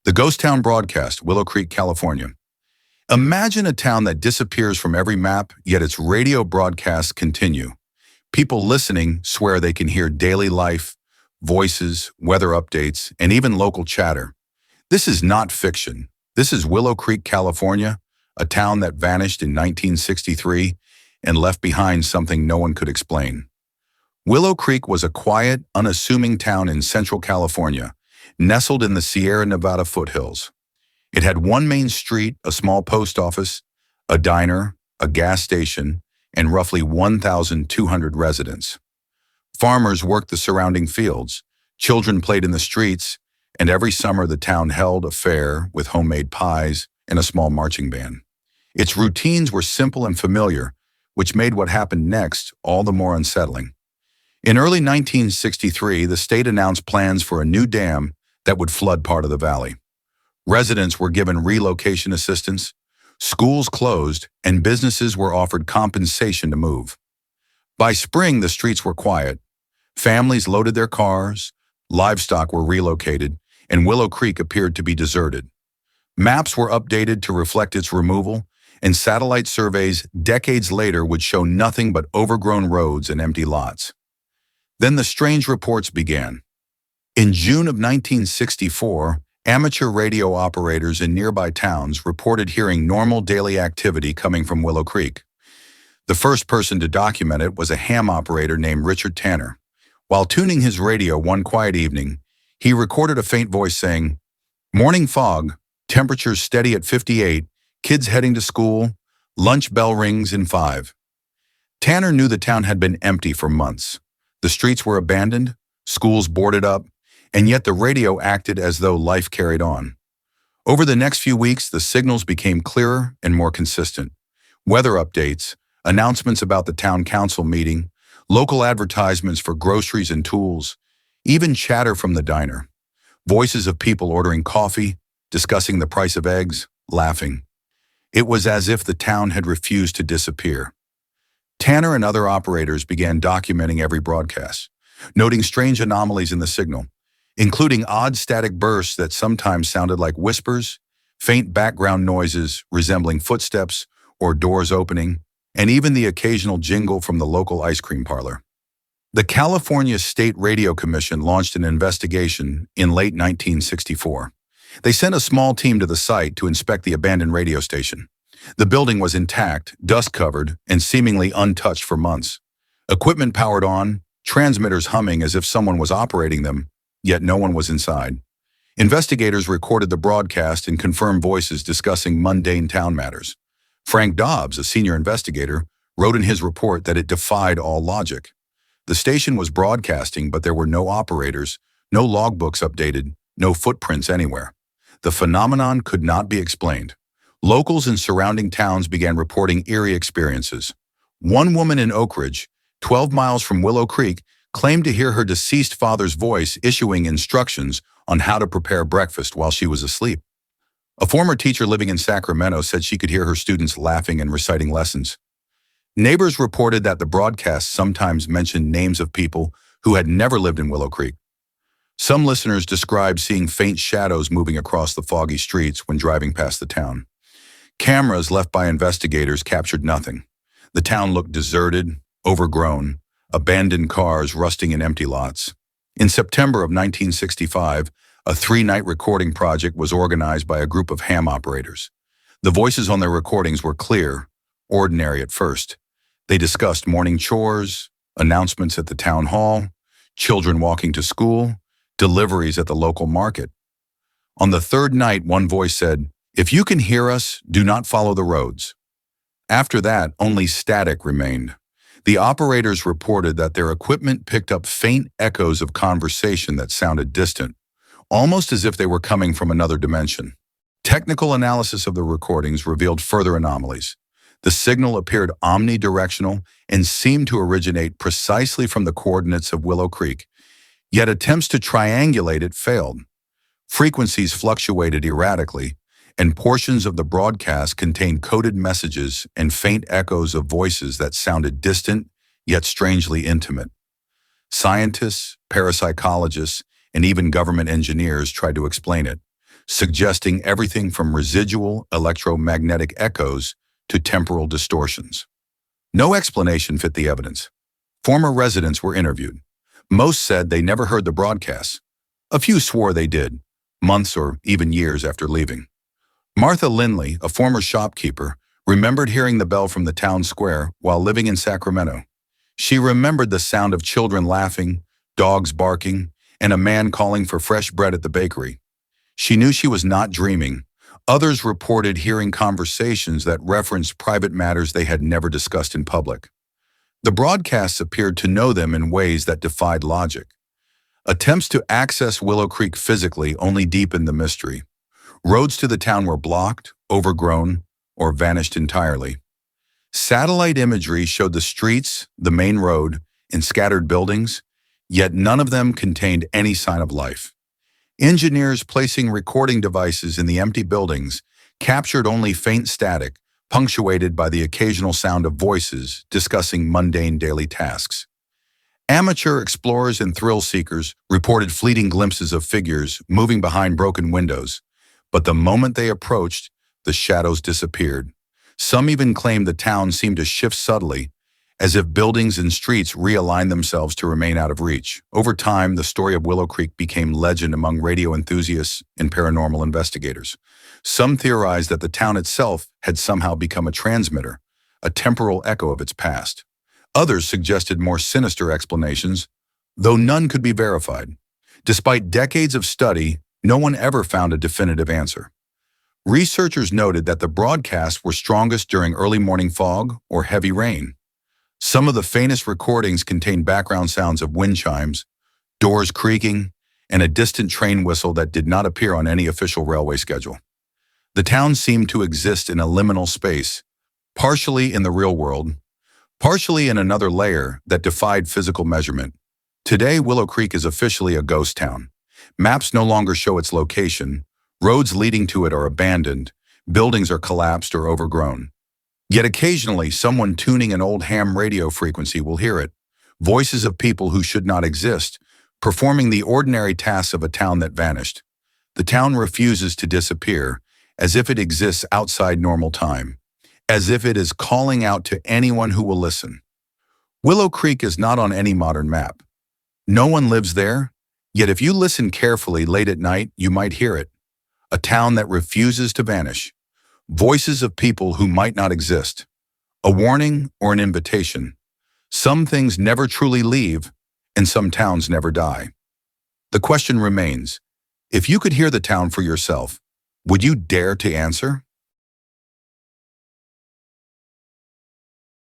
The Ghost Town broadcast, Willow Creek, California. Imagine a town that disappears from every map, yet its radio broadcasts continue. People listening swear they can hear daily life, voices, weather updates, and even local chatter. This is not fiction. This is Willow Creek, California, a town that vanished in 1963 and left behind something no one could explain. Willow Creek was a quiet, unassuming town in central California, nestled in the Sierra Nevada foothills. It had one main street, a small post office, a diner, a gas station, and roughly 1,200 residents. Farmers worked the surrounding fields, children played in the streets, and every summer the town held a fair with homemade pies and a small marching band. Its routines were simple and familiar, which made what happened next all the more unsettling. In early 1963, the state announced plans for a new dam that would flood part of the valley. Residents were given relocation assistance, schools closed, and businesses were offered compensation to move. By spring, the streets were quiet. Families loaded their cars, livestock were relocated, and Willow Creek appeared to be deserted. Maps were updated to reflect its removal, and satellite surveys decades later would show nothing but overgrown roads and empty lots. Then the strange reports began. In June of 1964, amateur radio operators in nearby towns reported hearing normal daily activity coming from Willow Creek. The first person to document it was a ham operator named Richard Tanner. While tuning his radio one quiet evening, he recorded a faint voice saying, "Morning fog, temperatures steady at 58, kids heading to school, lunch bell rings in 5. Tanner knew the town had been empty for months. The streets were abandoned, schools boarded up, and yet the radio acted as though life carried on. Over the next few weeks, the signals became clearer and more consistent. Weather updates, announcements about the town council meeting, local advertisements for groceries and tools, even chatter from the diner. Voices of people ordering coffee, discussing the price of eggs, laughing. It was as if the town had refused to disappear. Tanner and other operators began documenting every broadcast, noting strange anomalies in the signal, including odd static bursts that sometimes sounded like whispers, faint background noises resembling footsteps or doors opening, and even the occasional jingle from the local ice cream parlor. The California State Radio Commission launched an investigation in late 1964. They sent a small team to the site to inspect the abandoned radio station. The building was intact, dust-covered, and seemingly untouched for months. Equipment powered on, transmitters humming as if someone was operating them, yet no one was inside. Investigators recorded the broadcast and confirmed voices discussing mundane town matters. Frank Dobbs, a senior investigator, wrote in his report that it defied all logic. The station was broadcasting, but there were no operators, no logbooks updated, no footprints anywhere. The phenomenon could not be explained. Locals in surrounding towns began reporting eerie experiences. One woman in Oak Ridge, 12 miles from Willow Creek, claimed to hear her deceased father's voice issuing instructions on how to prepare breakfast while she was asleep. A former teacher living in Sacramento said she could hear her students laughing and reciting lessons. Neighbors reported that the broadcasts sometimes mentioned names of people who had never lived in Willow Creek. Some listeners described seeing faint shadows moving across the foggy streets when driving past the town. Cameras left by investigators captured nothing. The town looked deserted, overgrown, abandoned cars rusting in empty lots. In September of 1965, a 3-night recording project was organized by a group of ham operators. The voices on their recordings were clear, ordinary at first. They discussed morning chores, announcements at the town hall, children walking to school, deliveries at the local market. On the 3rd night, one voice said, "If you can hear us, do not follow the roads." After that, only static remained. The operators reported that their equipment picked up faint echoes of conversation that sounded distant, almost as if they were coming from another dimension. Technical analysis of the recordings revealed further anomalies. The signal appeared omnidirectional and seemed to originate precisely from the coordinates of Willow Creek, yet attempts to triangulate it failed. Frequencies fluctuated erratically, and portions of the broadcast contained coded messages and faint echoes of voices that sounded distant yet strangely intimate. Scientists, parapsychologists, and even government engineers tried to explain it. suggesting everything from residual electromagnetic echoes to temporal distortions. No explanation fit the evidence. Former residents were interviewed. Most said they never heard the broadcasts. A few swore they did, months or even years after leaving. Martha Lindley, a former shopkeeper, remembered hearing the bell from the town square while living in Sacramento. She remembered the sound of children laughing, dogs barking, and a man calling for fresh bread at the bakery. She knew she was not dreaming. Others reported hearing conversations that referenced private matters they had never discussed in public. The broadcasts appeared to know them in ways that defied logic. Attempts to access Willow Creek physically only deepened the mystery. Roads to the town were blocked, overgrown, or vanished entirely. Satellite imagery showed the streets, the main road, and scattered buildings, yet none of them contained any sign of life. Engineers placing recording devices in the empty buildings captured only faint static, punctuated by the occasional sound of voices discussing mundane daily tasks. Amateur explorers and thrill seekers reported fleeting glimpses of figures moving behind broken windows, but the moment they approached, the shadows disappeared. Some even claimed the town seemed to shift subtly, as if buildings and streets realigned themselves to remain out of reach. Over time, the story of Willow Creek became legend among radio enthusiasts and paranormal investigators. Some theorized that the town itself had somehow become a transmitter, a temporal echo of its past. Others suggested more sinister explanations, though none could be verified. Despite decades of study, no one ever found a definitive answer. Researchers noted that the broadcasts were strongest during early morning fog or heavy rain. Some of the faintest recordings contained background sounds of wind chimes, doors creaking, and a distant train whistle that did not appear on any official railway schedule. The town seemed to exist in a liminal space, partially in the real world, partially in another layer that defied physical measurement. Today, Willow Creek is officially a ghost town. Maps no longer show its location, roads leading to it are abandoned, buildings are collapsed or overgrown. Yet occasionally, someone tuning an old ham radio frequency will hear it, voices of people who should not exist, performing the ordinary tasks of a town that vanished. The town refuses to disappear, as if it exists outside normal time, as if it is calling out to anyone who will listen. Willow Creek is not on any modern map. No one lives there, yet if you listen carefully late at night, you might hear it. A town that refuses to vanish. Voices of people who might not exist. A warning or an invitation. Some things never truly leave, and some towns never die. The question remains, if you could hear the town for yourself, would you dare to answer?